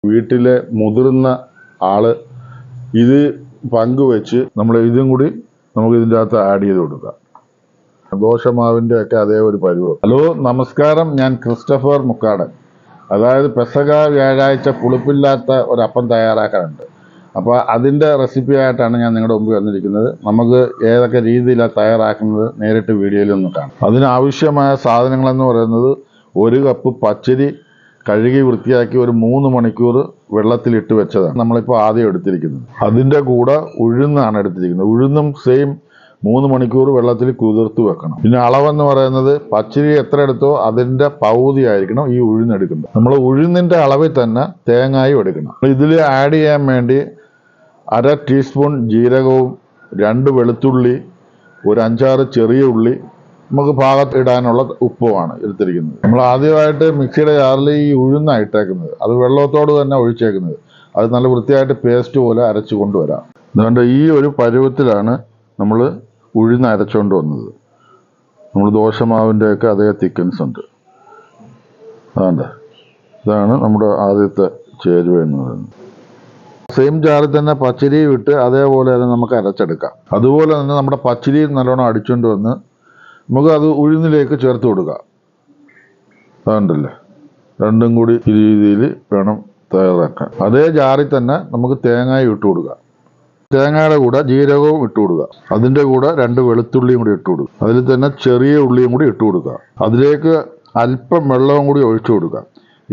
വീട്ടിലെ മുതിർന്ന ആള് ഇത് പങ്കുവെച്ച് നമ്മൾ ഇതും കൂടി നമുക്ക് ഇതിൻ്റെ അകത്ത് ആഡ് ചെയ്ത് കൊടുക്കാം. ദോശമാവിൻ്റെ ഒക്കെ അതേ ഒരു പരുവം. ഹലോ നമസ്കാരം, ഞാൻ ക്രിസ്റ്റഫർ മുക്കാടൻ. അതായത് പെസഹ വ്യാഴാഴ്ച പുളിപ്പില്ലാത്ത ഒരപ്പം തയ്യാറാക്കാനുണ്ട്. അപ്പോൾ അതിൻ്റെ റെസിപ്പി ആയിട്ടാണ് ഞാൻ നിങ്ങളുടെ മുമ്പിൽ വന്നിരിക്കുന്നത്. നമുക്ക് ഏതൊക്കെ രീതിയിലാണ് തയ്യാറാക്കുന്നത് നേരിട്ട് വീഡിയോയിലൊന്ന് കാണാം. അതിനാവശ്യമായ സാധനങ്ങളെന്ന് പറയുന്നത് 1 കപ്പ് പച്ചരി കഴുകി വൃത്തിയാക്കി ഒരു 3 മണിക്കൂർ വെള്ളത്തിലിട്ട് വെച്ചതാണ് നമ്മളിപ്പോൾ ആദ്യം എടുത്തിരിക്കുന്നത്. അതിൻ്റെ കൂടെ ഉഴുന്നാണ് എടുത്തിരിക്കുന്നത്. ഉഴുന്നും സെയിം 3 മണിക്കൂർ വെള്ളത്തിൽ കുതിർത്ത് വെക്കണം. പിന്നെ അളവെന്ന് പറയുന്നത് പച്ചരി എത്ര എടുത്തോ അതിൻ്റെ പകുതി ആയിരിക്കണം ഈ ഉഴുന്നെടുക്കുന്നത്. നമ്മൾ ഉഴുന്നിൻ്റെ അളവിൽ തന്നെ തേങ്ങായും എടുക്കണം. ഇതിൽ ആഡ് ചെയ്യാൻ വേണ്ടി 1/2 ടീസ്പൂൺ ജീരകവും 2 വെളുത്തുള്ളി, ഒരു 5-6 ചെറിയ ഉള്ളി, നമുക്ക് പാകത്ത് ഇടാനുള്ള ഉപ്പുമാണ് എടുത്തിരിക്കുന്നത്. നമ്മൾ ആദ്യമായിട്ട് മിക്സിയുടെ ജാറിൽ ഈ ഉഴുന്നാണ് ഇട്ടേക്കുന്നത്. അത് വെള്ളത്തോട് തന്നെ ഒഴിച്ചേക്കുന്നത്. അത് നല്ല വൃത്തിയായിട്ട് പേസ്റ്റ് പോലെ അരച്ചു കൊണ്ടുവരാം. അതുകൊണ്ട് ഈ ഒരു പരുവത്തിലാണ് നമ്മൾ ഉഴുന്ന് അരച്ചുകൊണ്ട് വന്നത്. നമ്മൾ ദോശമാവിൻ്റെയൊക്കെ അതേ തിക്കൻസ് ഉണ്ട്. അതുകൊണ്ട് ഇതാണ് നമ്മുടെ ആദ്യത്തെ ചേരുവ എന്ന് പറയുന്നത്. സെയിം ജാറിൽ തന്നെ പച്ചരിയും ഇട്ട് അതേപോലെ തന്നെ നമുക്ക് അരച്ചെടുക്കാം. അതുപോലെ തന്നെ നമ്മുടെ പച്ചരി നല്ലോണം അടിച്ചുകൊണ്ട് വന്ന് നമുക്ക് അത് ഉഴുന്നിലേക്ക് ചേർത്ത് കൊടുക്കാം. അതുകൊണ്ടല്ലേ രണ്ടും കൂടി ഈ രീതിയിൽ വേണം തയ്യാറാക്കാൻ. അതേ ജാറിൽ തന്നെ നമുക്ക് തേങ്ങയും ഇട്ട് കൊടുക്കാം. തേങ്ങയുടെ കൂടെ ജീരകവും ഇട്ട് കൊടുക്കുക. അതിൻ്റെ കൂടെ 2 വെളുത്തുള്ളിയും കൂടി ഇട്ട് കൊടുക്കുക. അതിൽ തന്നെ ചെറിയ ഉള്ളിയും കൂടി ഇട്ട് കൊടുക്കുക. അതിലേക്ക് അല്പം വെള്ളവും കൂടി ഒഴിച്ചു കൊടുക്കുക.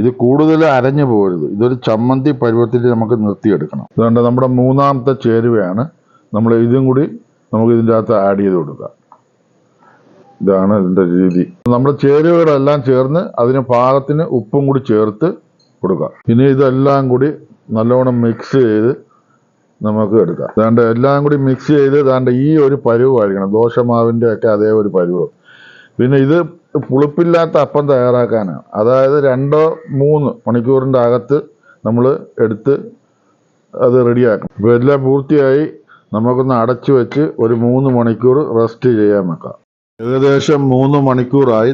ഇത് കൂടുതൽ അരഞ്ഞു പോകരുത്. ഇതൊരു ചമ്മന്തി പരുവത്തിൽ നമുക്ക് നിർത്തിയെടുക്കണം. അതുകൊണ്ട് നമ്മുടെ മൂന്നാമത്തെ ചേരുവയാണ്. നമ്മൾ ഇതും കൂടി നമുക്ക് ഇതിൻ്റെ അകത്ത് ആഡ് ചെയ്ത് കൊടുക്കുക. ഇതാണ് ഇതിൻ്റെ രീതി. നമ്മുടെ ചേരുവകളെല്ലാം ചേർന്ന് അതിന് പാകത്തിന് ഉപ്പും കൂടി ചേർത്ത് കൊടുക്കുക. ഇനി ഇതെല്ലാം കൂടി നല്ലോണം മിക്സ് ചെയ്ത് നമുക്ക് എടുക്കാം. അതാണ്ട് എല്ലാം കൂടി മിക്സ് ചെയ്ത് അതാണ്ട് ഈ ഒരു പരുവമായിരിക്കണം. ദോശമാവിൻ്റെ ഒക്കെ അതേ ഒരു പരുവം. പിന്നെ ഇത് പുളിപ്പില്ലാത്ത അപ്പം തയ്യാറാക്കാനാണ്. അതായത് 2-3 മണിക്കൂറിൻ്റെ അകത്ത് നമ്മൾ എടുത്ത് അത് റെഡിയാക്കണം. ഇപ്പോൾ എല്ലാം പൂർത്തിയായി നമുക്കൊന്ന് അടച്ചു വെച്ച് ഒരു 3 മണിക്കൂർ റെസ്റ്റ് ചെയ്യാൻ വെക്കാം. ഏകദേശം 3 മണിക്കൂറായി.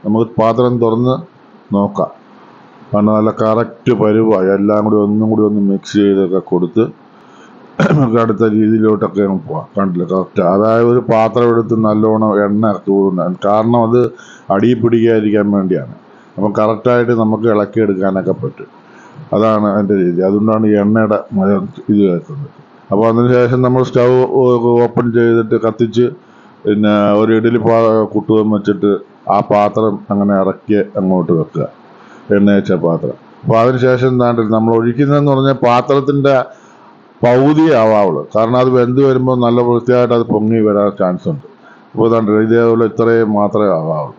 നമുക്ക് പാത്രം തുറന്ന് നോക്കാം. കാരണം നല്ല കറക്റ്റ് പരുവായി. എല്ലാം കൂടി ഒന്നും കൂടി ഒന്ന് മിക്സ് ചെയ്തൊക്കെ കൊടുത്ത് നമുക്ക് അടുത്ത രീതിയിലോട്ടൊക്കെ പോവാം. കണ്ടില്ല കറക്റ്റ്. അതായത് ഒരു പാത്രം എടുത്ത് നല്ലോണം എണ്ണ തൂറുന്ന കാരണം അത് അടിയിൽ പിടിക്കാതിരിക്കാൻ വേണ്ടിയാണ്. അപ്പം കറക്റ്റായിട്ട് നമുക്ക് ഇളക്കിയെടുക്കാനൊക്കെ പറ്റും. അതാണ് അതിൻ്റെ രീതി. അതുകൊണ്ടാണ് ഈ എണ്ണയുടെ ഇത് കേൾക്കുന്നത്. അപ്പോൾ അതിനുശേഷം നമ്മൾ സ്റ്റൗ ഓപ്പൺ ചെയ്തിട്ട് കത്തിച്ച് പിന്നെ ഒരു ഇഡലി കുട്ടുവം വെച്ചിട്ട് ആ പാത്രം അങ്ങനെ ഇറക്കി അങ്ങോട്ട് വെക്കുക. എണ്ണ വെച്ച പാത്രം. അപ്പോൾ അതിനുശേഷം എന്താണ്ട് നമ്മൾ ഒഴിക്കുന്നതെന്ന് പറഞ്ഞാൽ പാത്രത്തിൻ്റെ പകുതി ആവാവുള്ളൂ. കാരണം അത് വെന്ത് വരുമ്പോൾ നല്ല വൃത്തിയായിട്ട് അത് പൊങ്ങി വരാൻ ചാൻസ് ഉണ്ട്. അപ്പോൾ ഇതാണ്ട് ഇതേപോലെ ഇത്രയും മാത്രമേ ആവാവുള്ളൂ.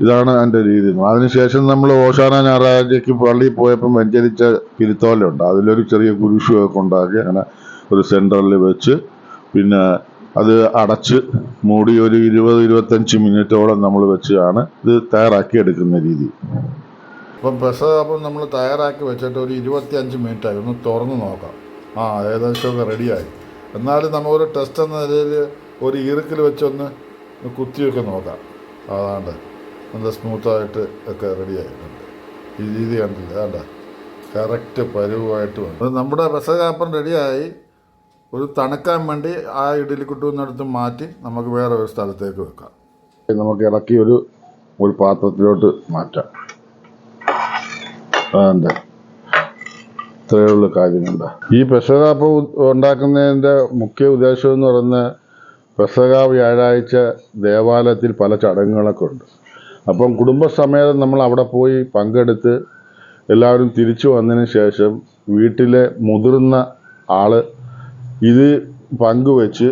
ഇതാണ് അതിൻ്റെ രീതി. അതിനുശേഷം നമ്മൾ ഓശാന ഞായറാഴ്ചയ്ക്ക് പള്ളിയിൽ പോയപ്പം വെഞ്ചരിച്ച കിരിത്തോലുണ്ട്. അതിലൊരു ചെറിയ കുരിശുമൊക്കെ ഉണ്ടാക്കി അങ്ങനെ ഒരു സെൻറ്ററിൽ വെച്ച് പിന്നെ അത് അടച്ച് മൂടി ഒരു 20-25 മിനിറ്റോളം നമ്മൾ വെച്ചാണ് ഇത് തയ്യാറാക്കി എടുക്കുന്ന രീതി. ഇപ്പം പെസഹ അപ്പം നമ്മൾ തയ്യാറാക്കി വെച്ചിട്ട് ഒരു 25 മിനിറ്റായി. ഒന്ന് തുറന്ന് നോക്കാം. ഏകദേശമൊക്കെ റെഡിയായി. എന്നാലും നമ്മളൊരു ടെസ്റ്റ് എന്ന നിലയിൽ ഒരു ഈർക്കിൽ വെച്ചൊന്ന് കുത്തിയൊക്കെ നോക്കാം. അതാണ്ട് നല്ല സ്മൂത്തായിട്ട് ഒക്കെ റെഡിയായിട്ടുണ്ട്. ഈ രീതി കണ്ടില്ല, അതാണ്ട കറക്റ്റ് പരുവായിട്ട് വന്നു. അത് നമ്മുടെ പെസഹാപ്പം റെഡിയായി. ഒരു തണുക്കാൻ വേണ്ടി ആ ഇഡലി കുട്ടുവെന്നടുത്ത് മാറ്റി നമുക്ക് വേറെ ഒരു സ്ഥലത്തേക്ക് വെക്കാം. നമുക്ക് ഇളക്കി ഒരു പാത്രത്തിലോട്ട് മാറ്റാം. അതെന്താ ഇത്രയുള്ള കാര്യങ്ങളുണ്ട്. ഈ പെസഹ അപ്പം ഉണ്ടാക്കുന്നതിൻ്റെ മുഖ്യ ഉദ്ദേശം എന്ന് പറയുന്നത് പെസഹ വ്യാഴാഴ്ച ദേവാലയത്തിൽ പല ചടങ്ങുകളൊക്കെ ഉണ്ട്. അപ്പം കുടുംബസമേതം നമ്മൾ അവിടെ പോയി പങ്കെടുത്ത് എല്ലാവരും തിരിച്ചു വന്നതിന് ശേഷം വീട്ടിലെ മുതിർന്ന ആള് ഇത് പങ്കുവെച്ച്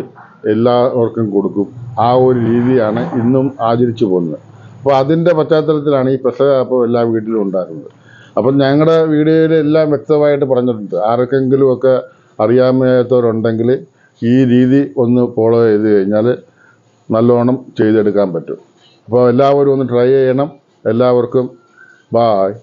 എല്ലാവർക്കും കൊടുക്കും. ആ ഒരു രീതിയാണ് ഇന്നും ആചരിച്ചു പോകുന്നത്. അപ്പോൾ അതിൻ്റെ പശ്ചാത്തലത്തിലാണ് ഈ പെസഹ അപ്പം എല്ലാ വീട്ടിലും ഉണ്ടാക്കുന്നത്. അപ്പം ഞങ്ങളുടെ വീഡിയോയിൽ എല്ലാം വ്യക്തമായിട്ട് പറഞ്ഞിട്ടുണ്ട്. ആർക്കെങ്കിലുമൊക്കെ അറിയാമേത്തവരുണ്ടെങ്കിൽ ഈ രീതി ഒന്ന് ഫോളോ ചെയ്ത് കഴിഞ്ഞാൽ നല്ലോണം ചെയ്തെടുക്കാൻ പറ്റും. അപ്പോൾ എല്ലാവരും ഒന്ന് ട്രൈ ചെയ്യണം. എല്ലാവർക്കും ബായ്.